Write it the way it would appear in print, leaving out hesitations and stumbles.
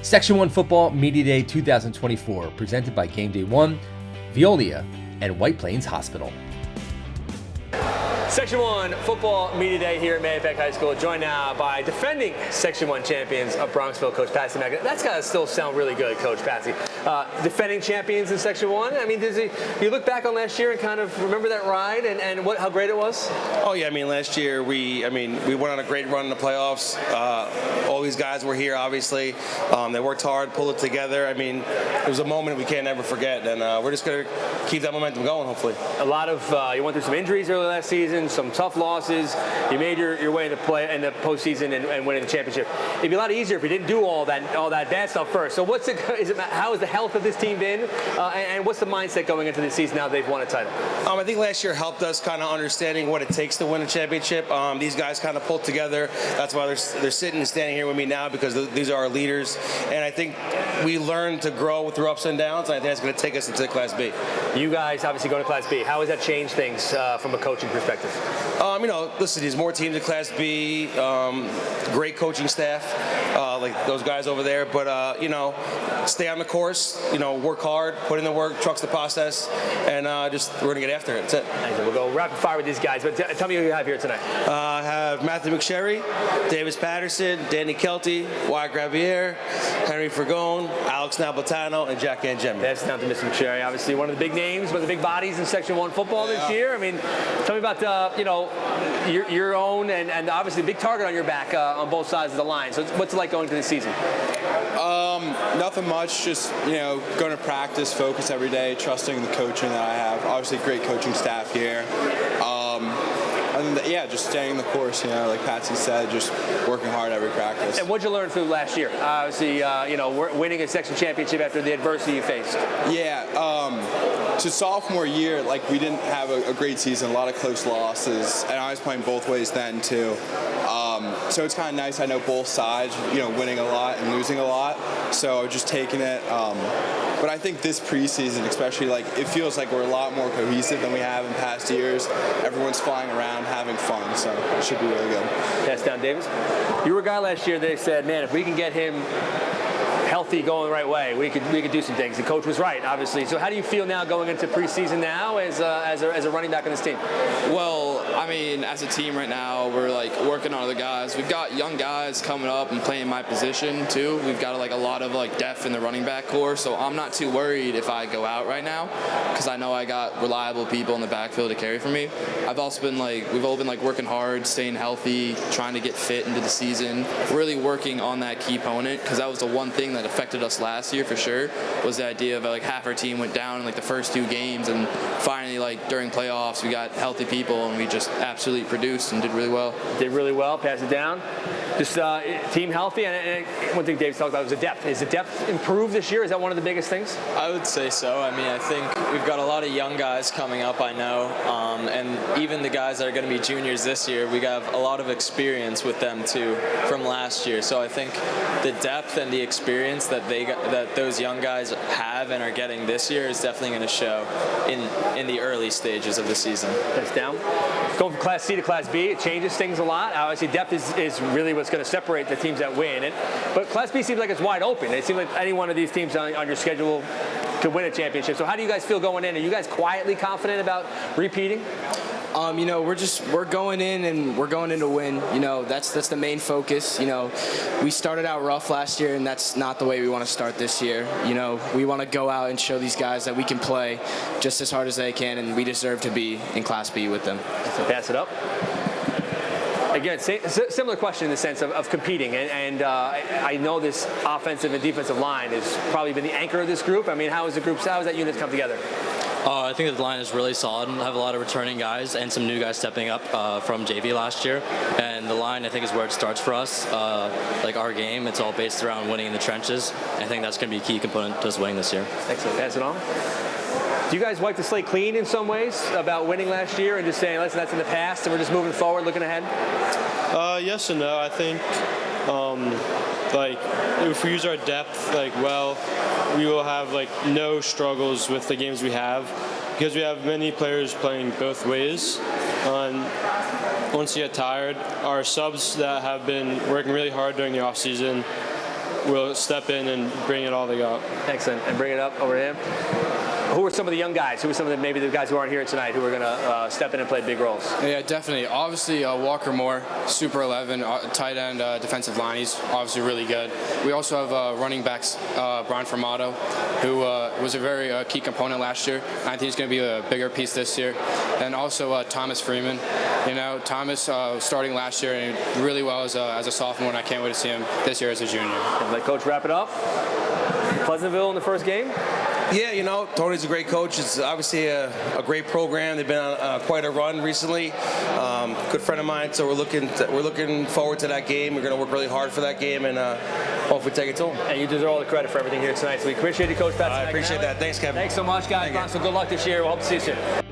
Section 1 Football Media Day 2024, presented by GameDay 1, Veolia, and White Plains Hospital. Section 1 Football Media Day here at Mahopac High School, joined now by defending Section 1 champions of Bronxville, Coach Patsy Manganelli. That's got to still sound really good, Coach Patsy. Defending champions in Section 1. I mean, you look back on last year and kind of remember that ride and how great it was? Oh yeah, I mean last year we went on a great run in the playoffs. All these guys were here, obviously. They worked hard, pulled it together. I mean, it was a moment we can't ever forget, and we're just going to keep that momentum going, hopefully. A lot of you went through some injuries early last season, some tough losses. You made your way into play in the postseason and winning the championship. It'd be a lot easier if you didn't do all that bad stuff first. So how has the health of this team been, and what's the mindset going into the season now that they've won a title? I think last year helped us kind of understanding what it takes to win a championship. These guys kind of pulled together. That's why they're sitting and standing here with me now, because these are our leaders. And I think we learned to grow through ups and downs, and I think that's going to take us into Class B. You guys obviously going to Class B. How has that changed things from a coaching perspective? Listen, there's more teams in Class B, great coaching staff, like those guys over there. But, stay on the course, work hard, put in the work, trust the process, and we're going to get after it. That's it. We'll go rapid fire with these guys, but tell me who you have here tonight. I have Matthew McSherry, Davis Patterson, Danny Kelty, Wyatt Gravier, Henry Fergone, Alex Napolitano, and Jack Angemi. That's down to Mr. McSherry, obviously one of the big names, one of the big bodies in Section 1 football this year. I mean, tell me about, your own and obviously a big target on your back on both sides of the line. So what's it like going into the season? Nothing much, just, going to practice, focus every day, trusting the coaching that I have. Obviously, great coaching staff here. Just staying the course, like Patsy said, just working hard every practice. And what'd you learn through last year? Obviously, winning a section championship after the adversity you faced. Yeah, so sophomore year, we didn't have a great season, a lot of close losses, and I was playing both ways then too. So it's kind of nice. I know both sides, winning a lot and losing a lot. So I was just taking it. But I think this preseason, especially, it feels like we're a lot more cohesive than we have in past years. Everyone's flying around, having fun, so it should be really good. Pass down, Davis. You were a guy last year. They said, man, if we can get him healthy, going the right way, we could do some things. The coach was right, obviously. So how do you feel now going into preseason now as a running back on this team? Well, as a team right now, we're working on other guys. We've got young guys coming up and playing my position too. We've got a lot of depth in the running back core, so I'm not too worried if I go out right now, because I know I got reliable people in the backfield to carry for me. I've also been we've all been working hard, staying healthy, trying to get fit into the season, really working on that key component, because that was the one thing that affected us last year for sure, was the idea of half our team went down in the first two games, and finally during playoffs we got healthy people and we just absolutely produced and did really well. Pass it down. Just team healthy, and one thing Dave's talked about was the depth. Is the depth improved this year? Is that one of the biggest things? I would say so. I think we've got a lot of young guys coming up, I know, and even the guys that are going to be juniors this year, we have a lot of experience with them too from last year. So I think the depth and the experience that those young guys have and are getting this year is definitely going to show in the early stages of the season. That's down. Going from Class C to Class B, it changes things a lot. Obviously, depth is really what's going to separate the teams that win. But Class B seems like it's wide open. It seems like any one of these teams on your schedule to win a championship. So how do you guys feel going in? Are you guys quietly confident about repeating? We're going in and we're going in to win. That's the main focus. We started out rough last year, and that's not the way we want to start this year. We want to go out and show these guys that we can play just as hard as they can, and we deserve to be in Class B with them. So pass it up. Again, similar question in the sense of competing, and I know this offensive and defensive line has probably been the anchor of this group. How has that unit come together? I think the line is really solid. I have a lot of returning guys and some new guys stepping up from JV last year. And the line, I think, is where it starts for us. Our game, it's all based around winning in the trenches. I think that's going to be a key component to us winning this year. Excellent. Pass it on. Do you guys wipe the slate clean in some ways about winning last year and just saying, listen, that's in the past and we're just moving forward, looking ahead? Yes and no. I think, if we use our depth, we will have, no struggles with the games we have, because we have many players playing both ways. Once you get tired, our subs that have been working really hard during the offseason will step in and bring it all they got. Excellent. And bring it up over to him. Who are some of the young guys? Who are some of maybe the guys who aren't here tonight who are going to step in and play big roles? Yeah, definitely. Obviously, Walker Moore, Super 11, tight end, defensive line. He's obviously really good. We also have running backs, Brian Formato, who was a very key component last year. I think he's going to be a bigger piece this year. And also Thomas Freeman. You know, Thomas starting last year and really well as a sophomore, and I can't wait to see him this year as a junior. And let Coach wrap it up. Pleasantville in the first game? Yeah, you know, Tony's a great coach. It's obviously a great program. They've been on quite a run recently. Good friend of mine, so we're looking forward to that game. We're going to work really hard for that game and hopefully take it to them. And you deserve all the credit for everything here tonight. So we appreciate you, Coach Patsy. I appreciate that. Thanks, Kevin. Thanks so much, guys. So good luck this year. We'll hope to see you soon.